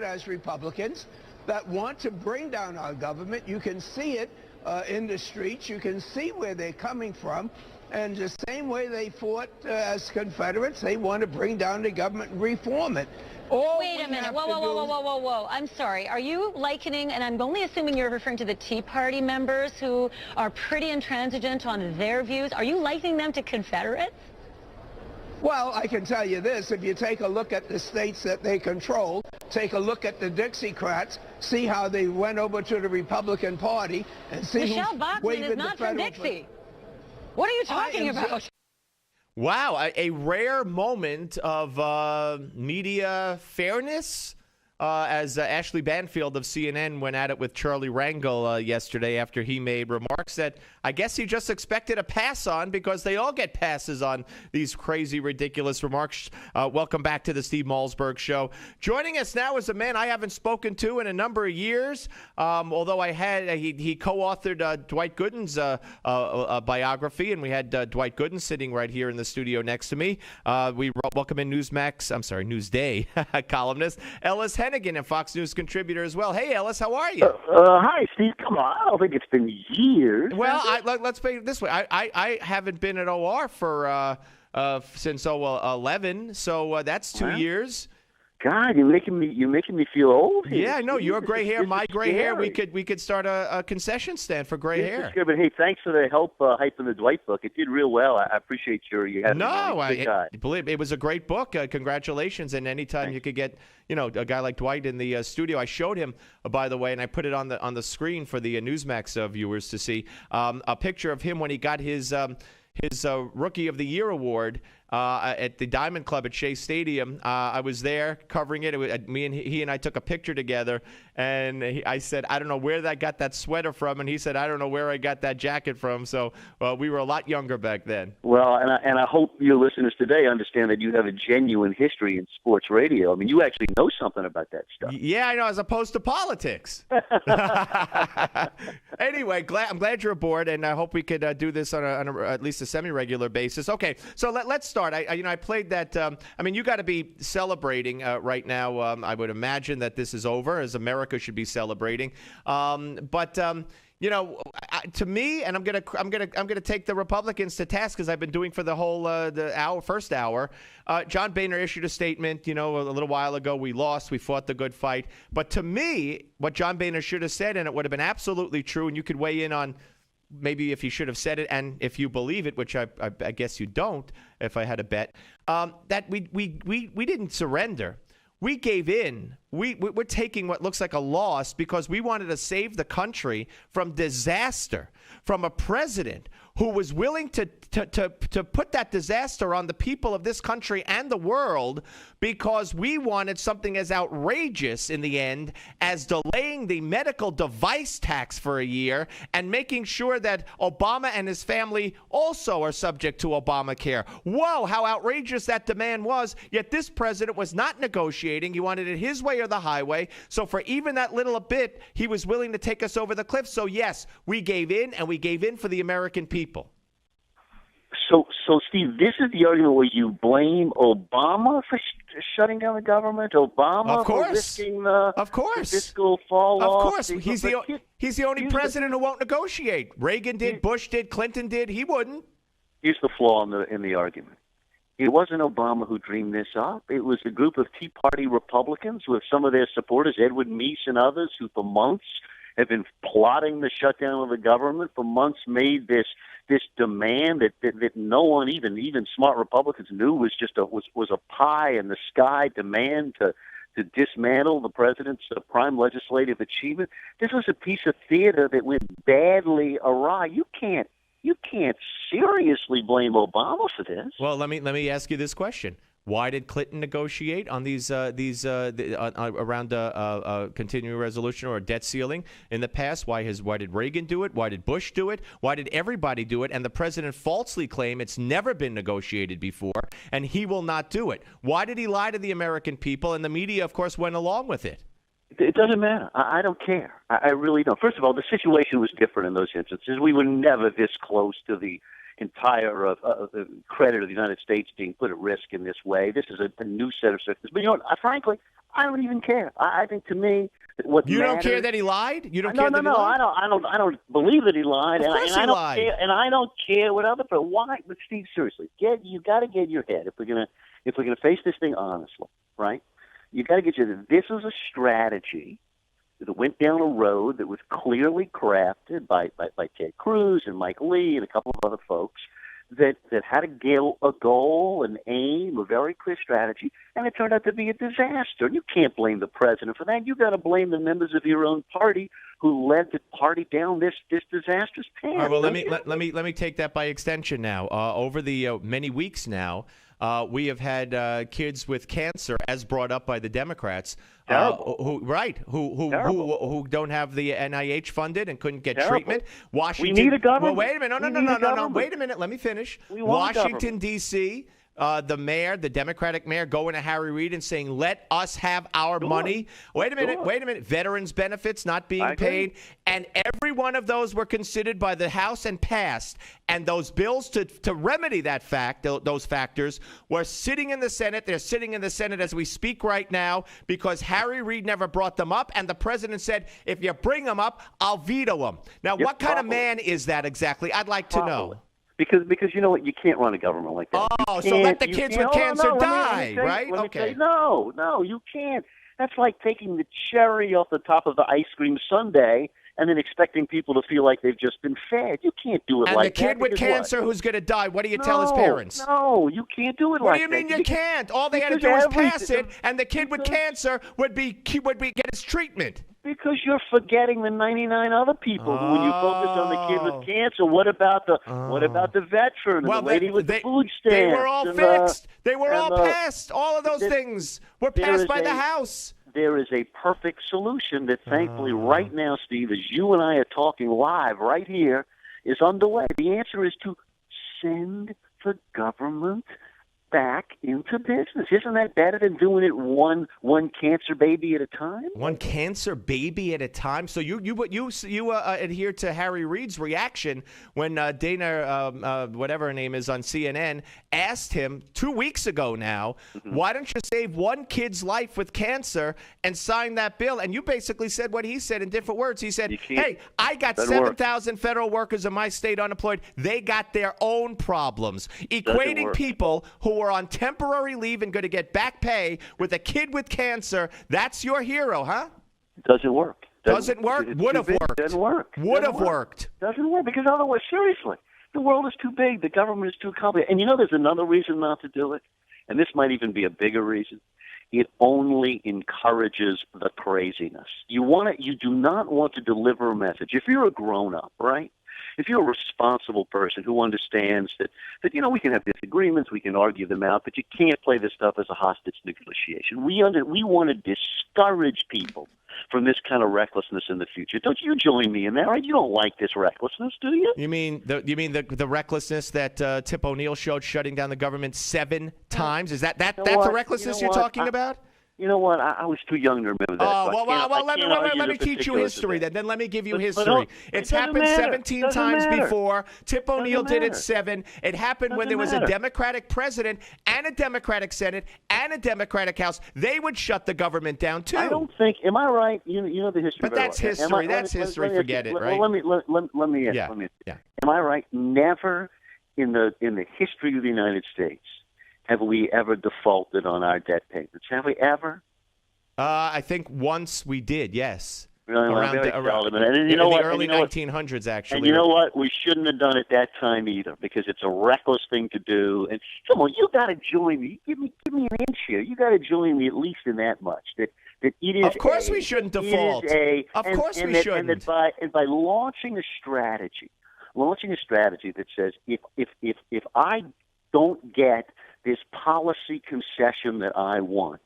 as Republicans that want to bring down our government. You can see it in the streets. You can see where they're coming from. And the same way they fought as Confederates, they want to bring down the government and reform it. Wait a minute. Whoa. I'm sorry. Are you likening, and I'm only assuming you're referring to the Tea Party members who are pretty intransigent on their views. Are you likening them to Confederates? Well, I can tell you this. If you take a look at the states that they control, take a look at the Dixiecrats, see how they went over to the Republican Party, and see Michelle Bachmann is not from Dixie. What are you talking about? Wow, a rare moment of media fairness as Ashley Banfield of CNN went at it with Charlie Rangel yesterday after he made remarks that I guess he just expected a pass on because they all get passes on these crazy, ridiculous remarks. Welcome back to the Steve Malzberg Show. Joining us now is a man I haven't spoken to in a number of years, although I had he co-authored Dwight Gooden's biography, and we had Dwight Gooden sitting right here in the studio next to me. We welcome in Newsday columnist Ellis Henican, and Fox News contributor as well. Hey, Ellis, how are you? Hi, Steve. Come on, I don't think it's been years. Well, let's put it this way. I haven't been at OR for since 2011, so that's 2 years. God, you're making me feel old here. Yeah, I know. Your gray hair, my gray hair. We could start a concession stand for gray hair. But hey, thanks for the help hyping the Dwight book. It did real well. I appreciate you having me. Believe it was a great book. Congratulations! And anytime you could get a guy like Dwight in the studio, I showed him by the way, and I put it on the screen for the Newsmax viewers to see a picture of him when he got his Rookie of the Year award at the Diamond Club at Shea Stadium. I was there covering it. He and I took a picture together, and I said, I don't know where I got that sweater from, and he said, I don't know where I got that jacket from. So we were a lot younger back then. Well, and I hope your listeners today understand that you have a genuine history in sports radio. I mean, you actually know something about that stuff. Yeah, I know, as opposed to politics. Anyway, I'm glad you're aboard, and I hope we could do this on at least a semi-regular basis. Okay, so let's start. I played that. You got to be celebrating right now. I would imagine that this is over, as America should be celebrating. To me, and I'm gonna take the Republicans to task, as I've been doing for the whole first hour. John Boehner issued a statement, a little while ago. We lost. We fought the good fight. But to me, what John Boehner should have said, and it would have been absolutely true, and you could weigh in on maybe if he should have said it, and if you believe it, which I guess you don't, if I had a bet, that we didn't surrender. We gave in. We're taking what looks like a loss because we wanted to save the country from disaster, from a president who was willing to put that disaster on the people of this country and the world because we wanted something as outrageous in the end as delaying the medical device tax for a year and making sure that Obama and his family also are subject to Obamacare. Whoa, how outrageous that demand was, yet this president was not negotiating. He wanted it his way or the highway. So for even that little bit, he was willing to take us over the cliff. So yes, we gave in, and we gave in for the American people. So Steve, this is the argument where you blame Obama for shutting down the government? Obama for risking the fiscal fall off? Of course. He's the only president who won't negotiate. Reagan did, Bush did, Clinton did. He wouldn't. Here's the flaw in the argument. It wasn't Obama who dreamed this up. It was a group of Tea Party Republicans with some of their supporters, Edward Meese and others, who for months have been plotting the shutdown of the government, for months made this demand that no one, even smart Republicans, knew was just was a pie in the sky demand to dismantle the president's prime legislative achievement. This was a piece of theater that went badly awry. You can't seriously blame Obama for this. Well, let me ask you this question. Why did Clinton negotiate on these around a continuing resolution or a debt ceiling in the past? Why did Reagan do it? Why did Bush do it? Why did everybody do it? And the president falsely claim it's never been negotiated before, and he will not do it. Why did he lie to the American people? And the media, of course, went along with it. It doesn't matter. I don't care. I really don't. First of all, the situation was different in those instances. We were never this close to the entire credit of the United States being put at risk in this way. This is a new set of circumstances. But frankly, I don't even care. I think to me, what you matters, don't care that he lied? You don't no, care no, that no. he lied? I don't believe that he lied. Of and course I he don't lied. care, and I don't care what other. But why? But Steve, seriously, you got to get your head if we're gonna face this thing honestly, right? You got to get your. This is a strategy that went down a road that was clearly crafted by Ted Cruz and Mike Lee and a couple of other folks that had a goal, an aim, a very clear strategy, and it turned out to be a disaster. And you can't blame the president for that. You got to blame the members of your own party who led the party down this disastrous path. All right, well, let me take that by extension now. Over the many weeks now, we have had kids with cancer, as brought up by the Democrats, who don't have the NIH funded and couldn't get treatment. Washington. We need a government. Well, wait a minute. No. Wait a minute. Let me finish. Washington, D.C., the mayor, the Democratic mayor, going to Harry Reid and saying, let us have our money. Wait a minute. Veterans benefits not being paid. And every one of those were considered by the House and passed. And those bills to remedy that fact, those factors, were sitting in the Senate. They're sitting in the Senate as we speak right now because Harry Reid never brought them up. And the president said, if you bring them up, I'll veto them. Now, what kind of man is that exactly? I'd like to know. Because you know what, you can't run a government like that. Oh, so let the kids with cancer die, right? Okay. No, you can't. That's like taking the cherry off the top of the ice cream sundae and then expecting people to feel like they've just been fed. You can't do it like that. And the kid with cancer who's going to die, what do you tell his parents? No, you can't do it like that. What do you mean you can't? All they had to do was pass it, and the kid with cancer would get his treatment. Because you're forgetting the 99 other people. When you focus on the kid with cancer, what about the veteran and the lady with the food stamps? They were all fixed. They were all passed. All of those things were passed by the House. There is a perfect solution that thankfully right now, Steve, as you and I are talking live right here, is underway. The answer is to send the government back into business. Isn't that better than doing it one cancer baby at a time? One cancer baby at a time. So you adhere to Harry Reid's reaction when Dana, whatever her name is, on CNN, asked him 2 weeks ago now, why don't you save one kid's life with cancer and sign that bill? And you basically said what he said in different words. He said, hey, I got 7,000 federal workers in my state unemployed. They got their own problems. Equating people who are on temporary leave and going to get back pay with a kid with cancer, that's your hero, huh? Doesn't work. Doesn't work? Would have worked. Doesn't work. Would have worked. Doesn't work because otherwise, seriously, the world is too big. The government is too complicated. And you know there's another reason not to do it, and this might even be a bigger reason. It only encourages the craziness. You do not want to deliver a message. If you're a grown-up, right? If you're a responsible person who understands that we can have disagreements, we can argue them out, but you can't play this stuff as a hostage negotiation. We want to discourage people from this kind of recklessness in the future. Don't you join me in that, right? You don't like this recklessness, do you? You mean the recklessness that Tip O'Neill showed, shutting down the government 7 times? Is that's the recklessness you're talking about? You know what? I was too young to remember that. Oh, let me teach you history then. Then let me give you history. It's happened 17 times before. Tip O'Neill did it 7. It happened when there was a Democratic president and a Democratic Senate and a Democratic House. They would shut the government down too. I don't think. Am I right? You know the history. But that's history. That's history. Forget it, right? Let me ask. Yeah. Am I right? Never in the history of the United States have we ever defaulted on our debt payments? Have we ever? I think once we did, yes. Around the early 1900s, actually. And you know what? We shouldn't have done it that time either, because it's a reckless thing to do. And come on, you got to join me. Give me an inch here. You got to join me at least in that much. That it is. Of course, we shouldn't default. Of course, we shouldn't. And by launching a strategy that says if I don't get this policy concession that I want,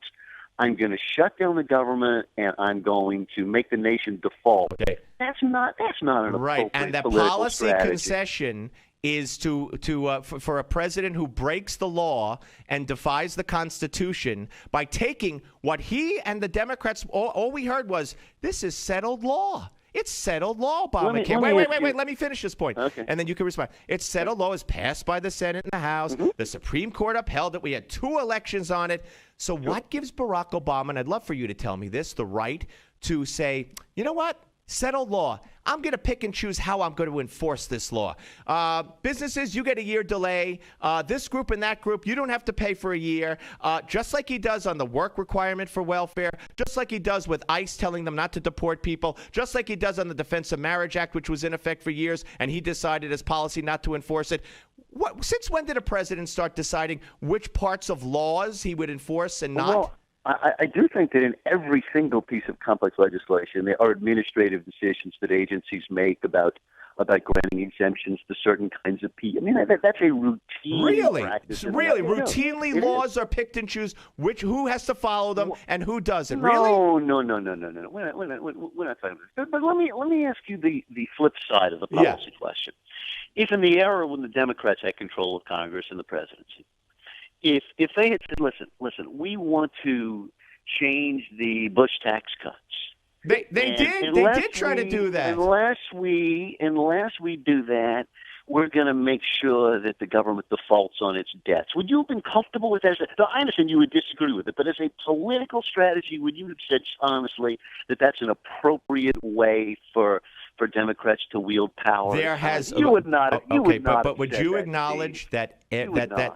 I'm going to shut down the government and I'm going to make the nation default. Okay. That's not an right. And the policy concession is for a president who breaks the law and defies the Constitution by taking what he and the Democrats all we heard was, this is settled law. It's settled law, Obamacare. Wait. Let me finish this point. Okay. And then you can respond. It's settled law. It's passed by the Senate and the House. Mm-hmm. The Supreme Court upheld it. We had 2 elections on it. So what gives Barack Obama, and I'd love for you to tell me this, the right to say, you know what? Settled law. I'm going to pick and choose how I'm going to enforce this law. Businesses, you get a year delay. This group and that group, you don't have to pay for a year. Just like he does on the work requirement for welfare, just like he does with ICE telling them not to deport people, just like he does on the Defense of Marriage Act, which was in effect for years, and he decided as policy not to enforce it. Since when did a president start deciding which parts of laws he would enforce and not? Well, I do think that in every single piece of complex legislation, there are administrative decisions that agencies make about granting exemptions to certain kinds of people. I mean, that's a routine practice. Really? Routinely laws are picked and choose who has to follow them and who doesn't. No, really? No. We're not talking about this. But let me ask you the flip side of the policy question. If in the era when the Democrats had control of Congress and the presidency, if they had said, listen, we want to change the Bush tax cuts. They did try to do that. Unless we do that, we're going to make sure that the government defaults on its debts. Would you have been comfortable with that? I understand you would disagree with it, but as a political strategy, would you have said honestly that that's an appropriate way for Democrats to wield power? You would not. But would you acknowledge that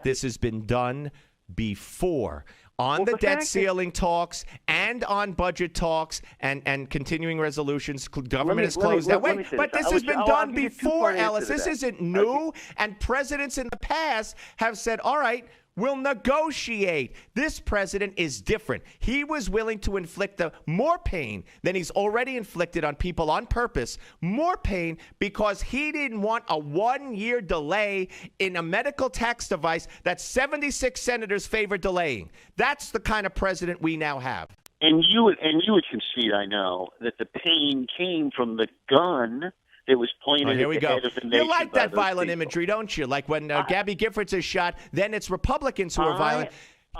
this has been done before? On the debt ceiling talks and on budget talks and continuing resolutions, government is closed that way. But this has been done before, Ellis. This isn't new. And presidents in the past have said, all right, we'll negotiate. This president is different. He was willing to inflict more pain than he's already inflicted on people on purpose, more pain because he didn't want a 1-year delay in a medical tax device that 76 senators favor delaying. That's the kind of president we now have. And you would concede, I know, that the pain came from the gun that was pointed here we at the go. head of the nation. You like that violent people. imagery, don't you? Like when Gabby Giffords is shot, then it's Republicans who are violent.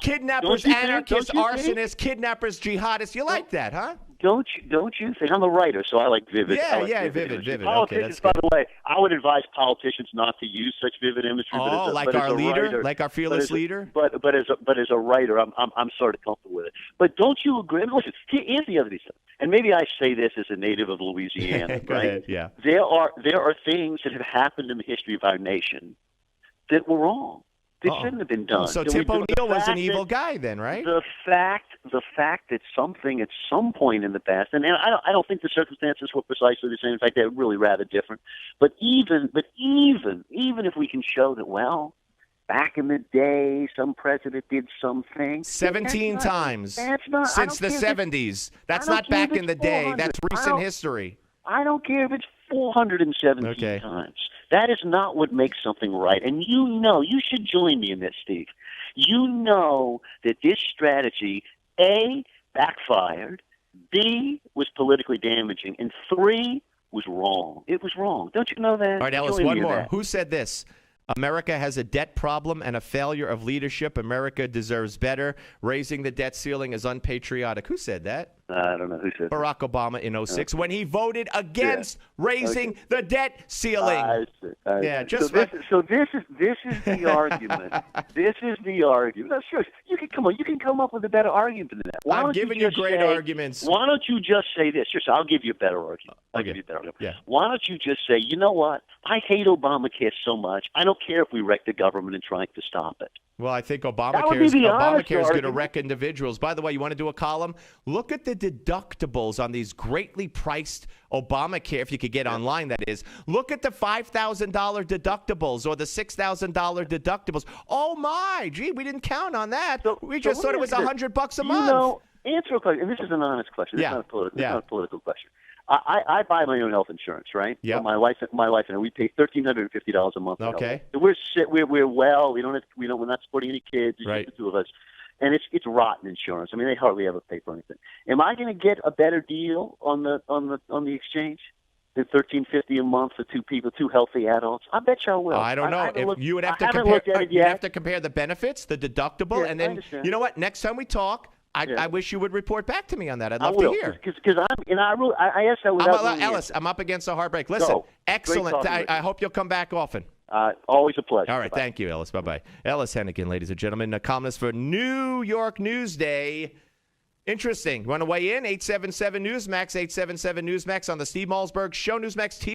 Kidnappers, anarchists, arsonists, kidnappers, jihadists. You like that, huh? Don't you think? I'm a writer, so I like vivid. Vivid. Politicians, Okay, by the way, I would advise politicians not to use such vivid imagery. Like our leader, like our fearless leader. But as a writer, I'm sort of comfortable with it. But don't you agree? Listen, here's the other thing, and maybe I say this as a native of Louisiana, Go right? ahead, yeah. There are things that have happened in the history of our nation that were wrong. It shouldn't have been done. So Tip O'Neill was an evil guy then, right? The fact that something at some point in the past, and I don't think the circumstances were precisely the same. In fact, they're really rather different. But even if we can show that, well, back in the day, some president did something. 17 times since the 70s. That's not back in the day. That's recent history. I don't care if it's 417 times. That is not what makes something right. And you should join me in this, Steve. You know that this strategy, A, backfired, B, was politically damaging, and 3, was wrong. It was wrong. Don't you know that? All right, Ellis, one more. Who said this? America has a debt problem and a failure of leadership. America deserves better. Raising the debt ceiling is unpatriotic. Who said that? I don't know who said Barack Obama in 06 when he voted against raising the debt ceiling. I see. So this is the argument. This is the argument. No, sure, you can come up with a better argument than that. I'm giving you great arguments. Why don't you just say this? Sure, so I'll give you a better argument. Yeah. Why don't you just say, you know what? I hate Obamacare so much. I don't care if we wreck the government in trying to stop it. Well, I think Obamacare is going to wreck individuals. By the way, you want to do a column? Look at the deductibles on these greatly priced Obamacare, if you could get online, that is. Look at the $5,000 deductibles or the $6,000 deductibles. Oh, my. Gee, we didn't count on that. We just thought it was $100 a month. Answer a question, and this is an honest question. It's not a political question. I buy my own health insurance, right? Yeah. So my wife and I, we pay $1,350 a month. Okay. So we're well. We're not supporting any kids. It's just the two of us, and it's rotten insurance. I mean, they hardly ever pay for anything. Am I going to get a better deal on the exchange than $1,350 a month for two healthy adults? I bet you I will. I don't know. You would have to compare. You have to compare the benefits, the deductible, and then you know what? Next time we talk, I wish you would report back to me on that. I'd I love will, to hear. Because I asked that without Ellis, I'm up against a hard break. Listen, excellent. I hope you'll come back often. Always a pleasure. All right. Bye-bye. Thank you, Ellis. Bye-bye. Ellis Henican, ladies and gentlemen, a columnist for New York Newsday. Interesting. Want to weigh in? 877 Newsmax, 877 Newsmax on the Steve Malzberg Show, Newsmax TV.